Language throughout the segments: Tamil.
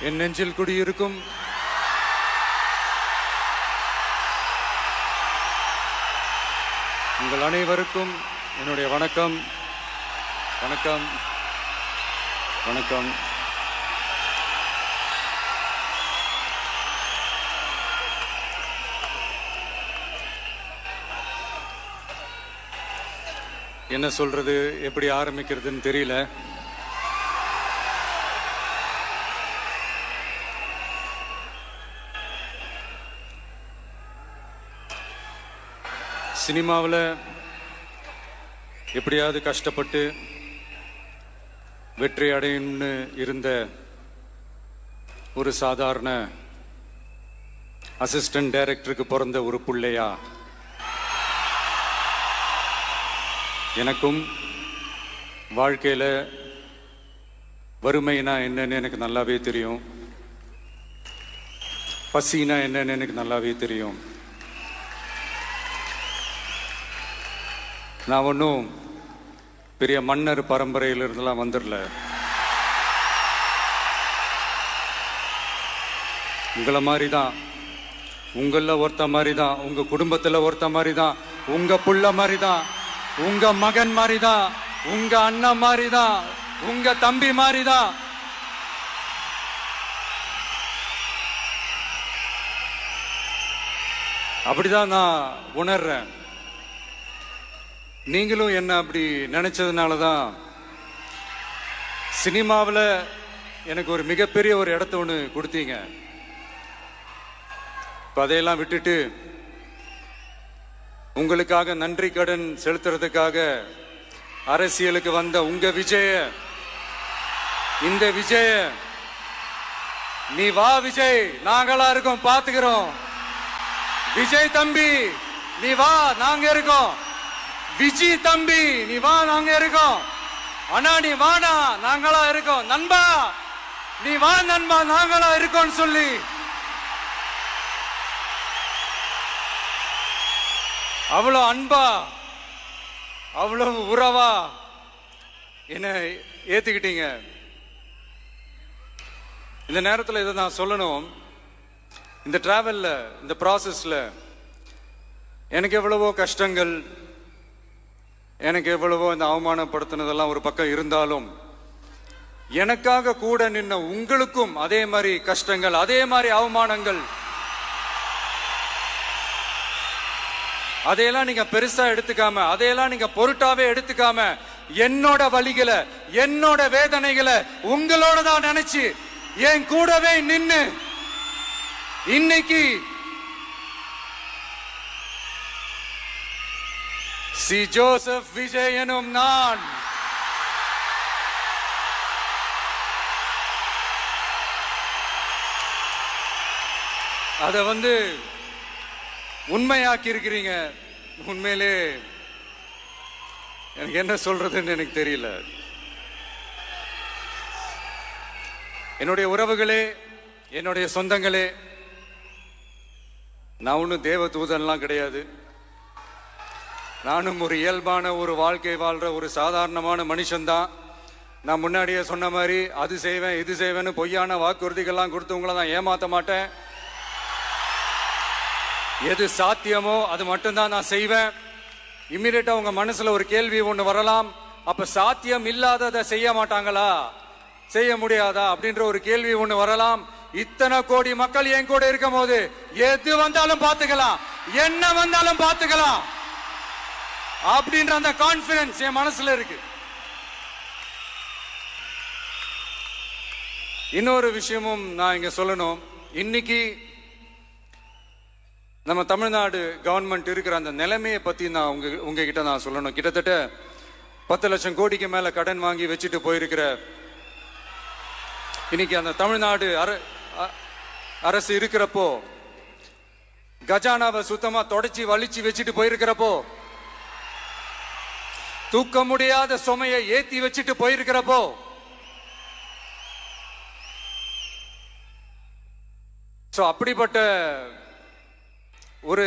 என் நெஞ்சில் குடியிருக்கும் உங்கள் அனைவருக்கும் என்னுடைய வணக்கம். வணக்கம் வணக்கம். என்ன சொல்றது, எப்படி ஆரம்பிக்கிறதுன்னு தெரியல. சினிமாவில் எப்படியாவது கஷ்டப்பட்டு வெற்றி அடையணும்னு இருந்த ஒரு சாதாரண அசிஸ்டன்ட் டைரக்டருக்கு பிறந்த ஒரு பிள்ளையா எனக்கும் வாழ்க்கையில் வறுமைனா என்னன்னு எனக்கு நல்லாவே தெரியும், பசினா என்னன்னு எனக்கு நல்லாவே தெரியும். நான் ஒன்றும் பெரிய மன்னர் பரம்பரையிலிருந்தெல்லாம் வந்துடல. உங்களை மாதிரி தான், உங்களில் ஒருத்த மாதிரி தான், உங்கள் குடும்பத்தில் ஒருத்த மாதிரி தான், உங்கள் புள்ள மாதிரி தான், உங்க மகன் மாதிரி தான், உங்க அண்ணன் மாதிரி தான், உங்க தம்பி மாதிரி தான். அப்படிதான் நான் உணர்றேன். நீங்களும் என்ன அப்படி நினைச்சதுனால தான் சினிமாவில் எனக்கு ஒரு மிகப்பெரிய ஒரு இடத்த ஒன்று கொடுத்தீங்க. இப்போ அதையெல்லாம் விட்டுட்டு உங்களுக்காக நன்றி கடன் செலுத்துறதுக்காக அரசியலுக்கு வந்த உங்க விஜய, இந்த விஜய, நீ வா விஜய், நாங்களா இருக்கோம், பாத்துக்கிறோம். விஜய் தம்பி நீ வா, நாங்க இருக்கோம். விஜி தம்பி நீ வா, நாங்க இருக்கோம். அண்ணா நீ வாடா, நாங்களா இருக்கோம். நண்பா நீ வா நண்பா, நாங்களா இருக்கோம் சொல்லி அவ்வளோ அன்பா, அவ்வளவு உறவா என்ன ஏத்துக்கிட்டீங்க. இந்த நேரத்தில் இதை நான் சொல்லணும். இந்த டிராவல்ல, இந்த ப்ராசஸ்ல எனக்கு எவ்வளவோ கஷ்டங்கள், எனக்கு எவ்வளவோ இந்த அவமானப்படுத்தினதெல்லாம் ஒரு பக்கம் இருந்தாலும், எனக்காக கூட நின்ன உங்களுக்கும் அதே மாதிரி கஷ்டங்கள், அதே மாதிரி அவமானங்கள், அதையெல்லாம் நீங்க பெருசா எடுத்துக்காம, அதையெல்லாம் நீங்க பொருட்டாவே எடுத்துக்காம, என்னோட வலிகளை, என்னோட வேதனைகளை உங்களோட தான் நினைச்சு என் கூடவே நின்னு இன்னைக்கு சி ஜோசப் விஜய் எனும் நான் அத உண்மையாக்கி இருக்கிறீங்க. உண்மையிலே எனக்கு என்ன சொல்றதுன்னு எனக்கு தெரியல. என்னுடைய உறவுகளே, என்னுடைய சொந்தங்களே, நான் ஒன்றும் தேவ தூதன்லாம் கிடையாது. நானும் ஒரு இயல்பான ஒரு வாழ்க்கை வாழ்ற ஒரு சாதாரணமான மனுஷன்தான். நான் முன்னாடியே சொன்ன மாதிரி அது செய்வேன் இது செய்வேன்னு பொய்யான வாக்குறுதிகள்லாம் கொடுத்தவங்கள நான் ஏமாத்த மாட்டேன். எது சாத்தியமோ அது மட்டும்தான் நான் செய்வேன். இம்மிடியட்டா உங்க மனசுல ஒரு கேள்வி ஒண்ணு வரலாம், அப்ப சாத்தியம் இல்லாததை செய்ய மாட்டாங்களா, செய்ய முடியாதா அப்படின்ற ஒரு கேள்வி ஒண்ணு வரலாம். இத்தனை கோடி மக்கள் என் கூட இருக்கும் போது எது வந்தாலும் பாத்துக்கலாம், என்ன வந்தாலும் பாத்துக்கலாம் அப்படின்ற அந்த கான்பிடன்ஸ் என் மனசுல இருக்கு. இன்னொரு விஷயமும் நான் இங்க சொல்லணும். இன்னைக்கு நம்ம தமிழ்நாடு கவர்மெண்ட் இருக்கிற அந்த நிலைமையை பத்தி நான் உங்ககிட்ட நான் சொல்லணும். கிட்டத்தட்ட 10 லட்சம் கோடிக்கு மேல கடன் வாங்கி வச்சுட்டு போயிருக்கிற இன்னைக்கு அந்த தமிழ்நாடு அரசு இருக்கிறப்போ, கஜானாவை சுத்தமா தொடச்சி வலிச்சு வச்சுட்டு போயிருக்கிறப்போ, தூக்க முடியாத சுமையை ஏத்தி வச்சுட்டு போயிருக்கிறப்போ, அப்படிப்பட்ட ஒரு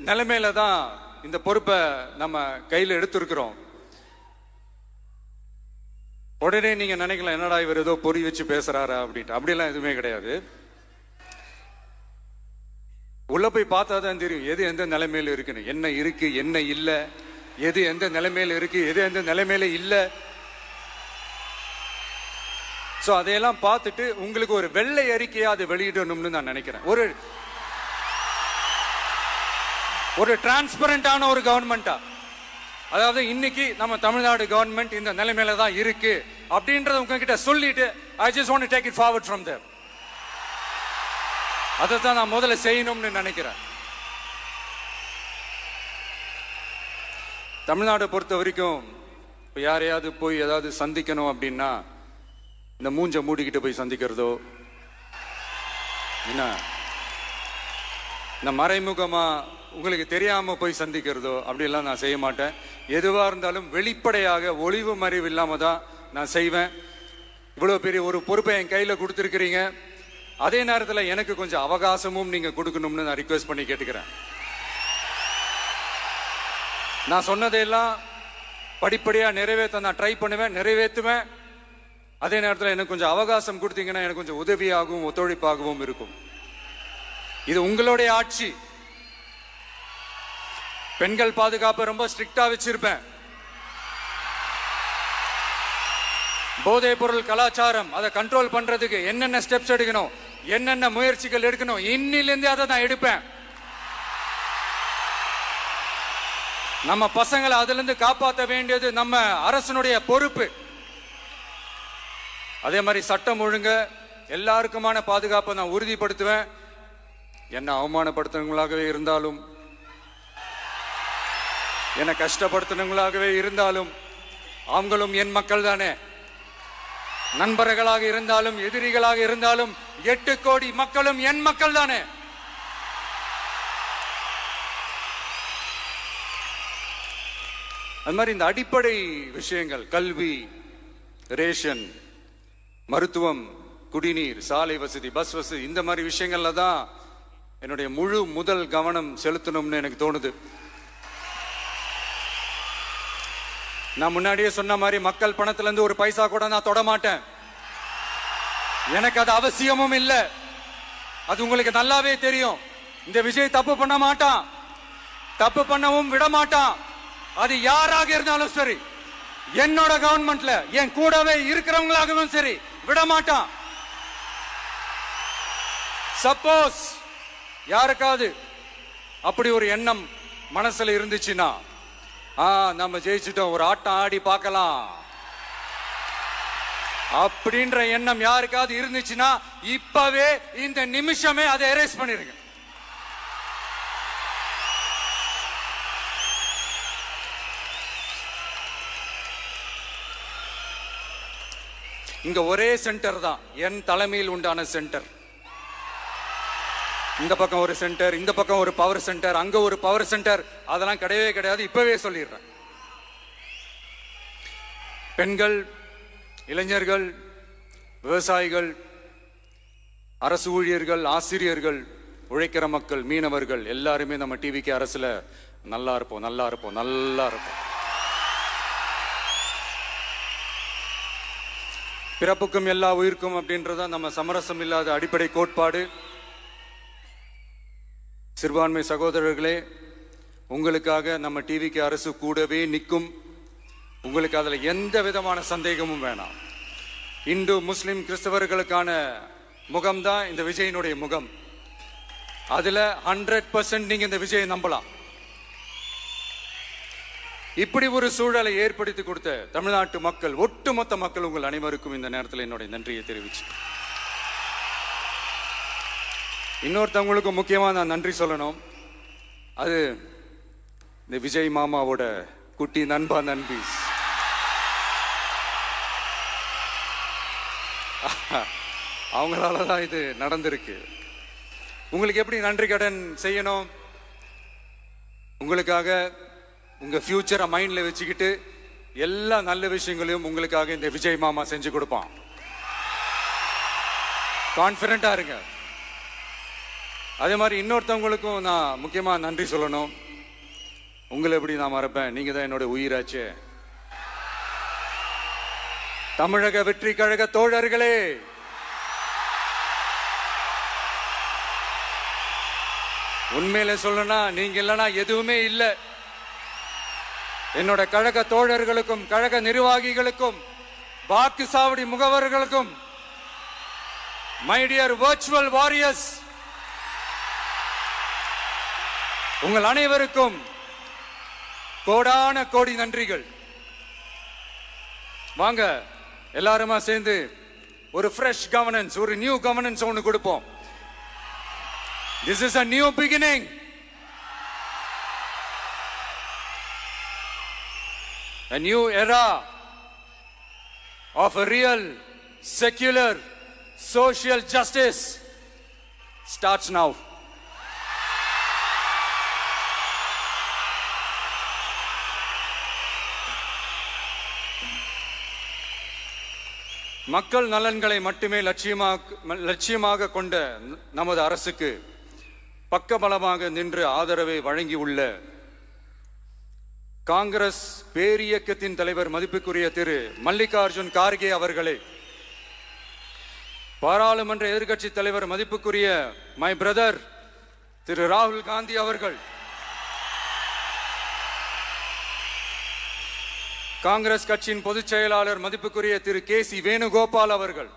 நிலைமையில தான் இந்த பொறுப்பை நம்ம கையில் எடுத்திருக்கிறோம். உடனே நீங்க நினைக்கலாம், என்னடா இவர் ஏதோ பொறி வச்சு பேசுறாரா அப்படின்ட்டு. அப்படிலாம் எதுவுமே கிடையாது. உள்ள போய் பார்த்தா தான் தெரியும் எது எந்த நிலைமையில இருக்குன்னு, என்ன இருக்கு என்ன இல்லை, எது எந்த நிலைமையில இருக்கு எது எந்த நிலைமையில இல்லை. ஸோ அதையெல்லாம் பார்த்துட்டு உங்களுக்கு ஒரு வெள்ளை அறிக்கையா அதை வெளியிடணும்னு நான் நினைக்கிறேன். ஒரு டிரான்ஸ்பரண்டான ஒரு கவர்மெண்டா, அதாவது இன்னைக்கு நம்ம தமிழ்நாடு கவர்மெண்ட் இந்த நிலைமையில தான் இருக்கு அப்படின்றத உங்ககிட்ட சொல்லிட்டு I just want to take it forward from there. அதை தான் நான் முதல்ல செய்யணும்னு நினைக்கிறேன். தமிழ்நாடை பொறுத்த வரைக்கும் இப்போ யாரையாவது போய் ஏதாவது சந்திக்கணும் அப்படின்னா இந்த மூஞ்ச மூடிக்கிட்டு போய் சந்திக்கிறதோ, என்ன இந்த மறைமுகமா உங்களுக்கு தெரியாம போய் சந்திக்கிறதோ அப்படியெல்லாம் நான் செய்ய மாட்டேன். எதுவா இருந்தாலும் வெளிப்படையாக ஒளிவு மறைவு இல்லாம தான் நான் செய்வேன். இவ்வளவு பெரிய ஒரு பொறுப்பை என் கையில கொடுத்துருக்கிறீங்க. அதே நேரத்தில் எனக்கு கொஞ்சம் அவகாசமும் நீங்க கொடுக்கணும்னு நான் ரிக்வெஸ்ட் பண்ணி கேட்டுக்கிறேன். நான் சொன்னதையெல்லாம் படிப்படியா நிறைவேற்ற நான் ட்ரை பண்ணுவேன், நிறைவேற்றுவேன். அதே நேரத்தில் எனக்கு கொஞ்சம் அவகாசம் கொடுத்தீங்கன்னா எனக்கு கொஞ்சம் உதவியாகவும் ஒத்துழைப்பாகவும் இருக்கும். இது உங்களுடைய ஆட்சி. பெண்கள் பாதுகாப்பை ரொம்ப ஸ்ட்ரிக்டா வச்சிருப்பேன். போதைப் பொருள் கலாச்சாரம் அதை கண்ட்ரோல் பண்றதுக்கு என்னென்ன ஸ்டெப்ஸ் எடுக்கணும், என்னென்ன முயற்சிகள் எடுக்கணும், இன்னிலிருந்து அதை நான் எடுப்பேன். நம்ம பசங்களை அதுல இருந்து காப்பாற்ற வேண்டியது நம்ம அரசனுடைய பொறுப்பு. அதே மாதிரி சட்டம் ஒழுங்கு எல்லாருக்குமான பாதுகாப்பை நான் உறுதிப்படுத்துவேன். என்ன அவமானப்படுத்துறவங்களாகவே இருந்தாலும், என்ன கஷ்டப்படுத்துறவங்களாகவே இருந்தாலும், அவங்களும் என் மக்கள் தானே. நண்பர்களாக இருந்தாலும் எதிரிகளாக இருந்தாலும் 8 கோடி மக்களும் என் மக்கள் தானே. அது மாதிரி இந்த அடிப்படை விஷயங்கள், கல்வி, ரேஷன், மருத்துவம், குடிநீர், சாலை வசதி, பஸ் வசதி, இந்த மாதிரி விஷயங்கள்ல தான் என்னுடைய முதல் கவனம் செலுத்தணும்னு எனக்கு தோணுது. நான் முன்னாடியே சொன்ன மாதிரி மக்கள் பணத்துல இருந்து ஒரு பைசா கூட நான் தொட மாட்டேன். எனக்கு அது அவசியமும் இல்லை. அது உங்களுக்கு நல்லாவே தெரியும். இந்த விஜய் தப்பு பண்ண மாட்டான், தப்பு பண்ணவும் விட மாட்டான். அது யாராக இருந்தாலும் சரி, என்னோட கவர்மெண்ட்ல என் கூடவே இருக்கிறவங்களாகவும் சரி, விட மாட்டான். சப்போஸ் யாருக்காவது அப்படி ஒரு எண்ணம் மனசுல இருந்துச்சுன்னா, நம்ம ஜெயிச்சுட்டோம், ஒரு ஆட்டம் ஆடி பார்க்கலாம் அப்படின்ற எண்ணம் யாருக்காவது இருந்துச்சுன்னா இப்பவே இந்த நிமிஷமே அதை எரேஸ் பண்ணிருங்க. இங்க ஒரே சென்டர் தான், என் தலைமையில் உண்டான சென்டர். இந்த பக்கம் ஒரு சென்டர், இந்த பக்கம் ஒரு பவர் சென்டர், அங்க ஒரு பவர் சென்டர், அதெல்லாம் கிடையவே கிடையாது. இப்பவே சொல்லிடுறேன். பெண்கள், இளைஞர்கள், விவசாயிகள், அரசு ஊழியர்கள், ஆசிரியர்கள், உழைக்கிற மக்கள், மீனவர்கள் எல்லாருமே நம்ம டிவிக்கு அரசுல நல்லா இருப்போம், நல்லா இருப்போம், நல்லா இருப்போம். பிறப்புக்கும் எல்லா உயிருக்கும் அப்படின்றத நம்ம சமரசம் இல்லாத அடிப்படை கோட்பாடு. சிறுபான்மை சகோதரர்களே, உங்களுக்காக நம்ம டிவிக்கு அரசு கூடவே நிற்கும். உங்களுக்கு அதுல எந்த விதமான சந்தேகமும் வேணாம். இந்து, முஸ்லிம், கிறிஸ்தவர்களுக்கான முகம்தான் இந்த விஜயனுடைய முகம். அதுல 100% நீங்க இந்த விஜயை நம்பலாம். இப்படி ஒரு சூழலை ஏற்படுத்தி கொடுத்த தமிழ்நாட்டு மக்கள், ஒட்டுமொத்த மக்கள், உங்கள் அனைவருக்கும் இந்த நேரத்தில் என்னுடைய நன்றியை தெரிவிச்சு, இன்னொருத்தவங்களுக்கு முக்கியமா நான் நன்றி சொல்லணும். அது இந்த விஜய் மாமாவோட குட்டி நண்பா, நண்பி. அவங்களாலதான் இது நடந்திருக்கு. உங்களுக்கு எப்படி நன்றி கடன் செய்யணும்? உங்களுக்காக உங்க ஃபியூச்சரை மைண்ட்ல வச்சுக்கிட்டு எல்லா நல்ல விஷயங்களையும் உங்களுக்காக இந்த விஜய் மாமா செஞ்சு கொடுப்பான். கான்பிடண்டா இருங்க. அதே மாதிரி இன்னொருத்தவங்களுக்கும் நான் முக்கியமா நன்றி சொல்லணும். உங்களை எப்படி நான் மறப்பேன்? நீங்க தான் என்னோட உயிராச்சே. தமிழக வெற்றி கழக தோழர்களே, உண்மையில சொல்லணும்னா நீங்க இல்லைன்னா எதுவுமே இல்லை. என்னோட கழக தோழர்களுக்கும் கழக நிர்வாகிகளுக்கும் வாக்கு சாவடி முகவர்களுக்கும், மை டியர் வர்ச்சுவல் வாரியர்ஸ், உங்கள் அனைவருக்கும் கோடான கோடி நன்றிகள். வாங்க எல்லாருமா சேர்ந்து ஒரு ஃப்ரெஷ் கவர்னன்ஸ், ஒரு நியூ கவர்னன்ஸ் ஒன்று கொடுப்போம். This is a new beginning. A new era of a real, secular, social justice starts now. மக்கள் நலன்களை மட்டுமே லட்சியமாக கொண்ட நமது அரசுக்கு பக்கபலமாக நின்று ஆதரவை வழங்கியுள்ள காங்கிரஸ் பேரியக்கத்தின் தலைவர் மதிப்புக்குரிய திரு மல்லிகார்ஜுன் கார்கே அவர்களே, பாராளுமன்ற எதிர்க்கட்சி தலைவர் மதிப்புக்குரிய மை பிரதர் திரு ராகுல் காந்தி அவர்கள், காங்கிரஸ் கட்சியின் பொதுச் செயலாளர் மதிப்புக்குரிய திரு கே.சி. வேணுகோபால் அவர்கள்,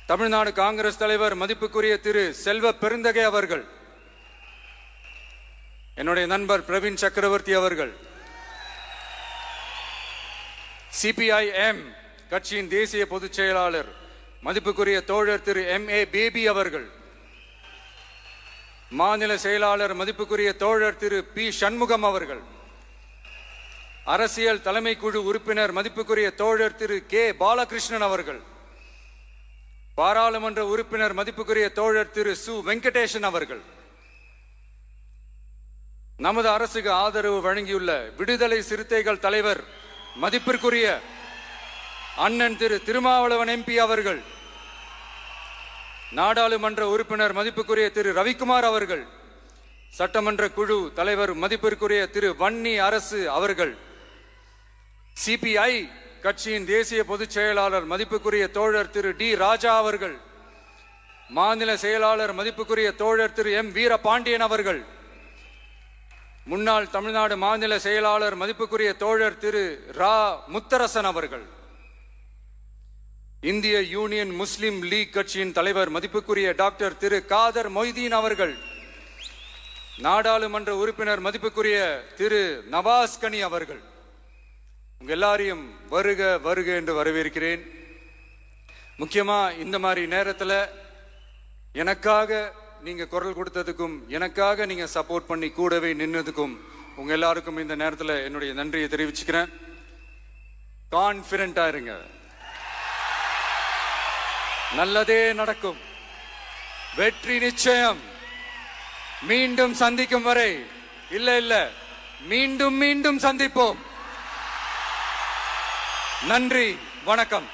தமிழ்நாடு காங்கிரஸ் தலைவர் மதிப்புக்குரிய திரு செல்வ பெருந்தகை அவர்கள், என்னுடைய நண்பர் பிரவீன் சக்கரவர்த்தி அவர்கள், சிபிஐஎம் கட்சியின் தேசிய பொதுச் செயலாளர் மதிப்புக்குரிய தோழர் திரு M.A. பேபி அவர்கள், மாநில செயலாளர் மதிப்புக்குரிய தோழர் திரு பி. சண்முகம் அவர்கள், அரசியல் தலைமை குழு உறுப்பினர் மதிப்புக்குரிய தோழர் திரு கே. பாலகிருஷ்ணன் அவர்கள், பாராளுமன்ற உறுப்பினர் மதிப்புக்குரிய தோழர் திரு சு. வெங்கடேசன் அவர்கள், நமது அரசுக்கு ஆதரவு வழங்கியுள்ள விடுதலை சிறுத்தைகள் தலைவர் மதிப்பிற்குரிய அண்ணன் திரு திருமாவளவன் MP அவர்கள், நாடாளுமன்ற உறுப்பினர் மதிப்புக்குரிய திரு ரவிக்குமார் அவர்கள், சட்டமன்ற குழு தலைவர் மதிப்பிற்குரிய திரு வன்னி அரசு அவர்கள், சிபிஐ கட்சியின் தேசிய பொதுச் செயலாளர் மதிப்புக்குரிய தோழர் திரு டி. ராஜா அவர்கள், மாநில செயலாளர் மதிப்புக்குரிய தோழர் திரு M. வீரபாண்டியன் அவர்கள், முன்னாள் தமிழ்நாடு மாநில செயலாளர் மதிப்புக்குரிய தோழர் திரு ரா. முத்தரசன் அவர்கள், இந்திய யூனியன் முஸ்லிம் லீக் கட்சியின் தலைவர் மதிப்புக்குரிய டாக்டர் திரு காதர் மொய்தீன் அவர்கள், நாடாளுமன்ற உறுப்பினர் மதிப்புக்குரிய திரு நவாஸ் கனி அவர்கள், உங்க எல்லாரையும் வருக வருக என்று வரவேற்கிறேன். முக்கியமா இந்த மாதிரி நேரத்தில் எனக்காக நீங்க குரல் கொடுத்ததுக்கும், எனக்காக நீங்க சப்போர்ட் பண்ணி கூடவே நின்னதுக்கும் உங்க எல்லாருக்கும் இந்த நேரத்தில் என்னுடைய நன்றியை தெரிவிச்சுக்கிறேன். கான்பிடண்டா இருங்க, நல்லதே நடக்கும், வெற்றி நிச்சயம். மீண்டும் சந்திக்கும் வரை இல்ல மீண்டும் மீண்டும் சந்திப்போம். நன்றி, வணக்கம்.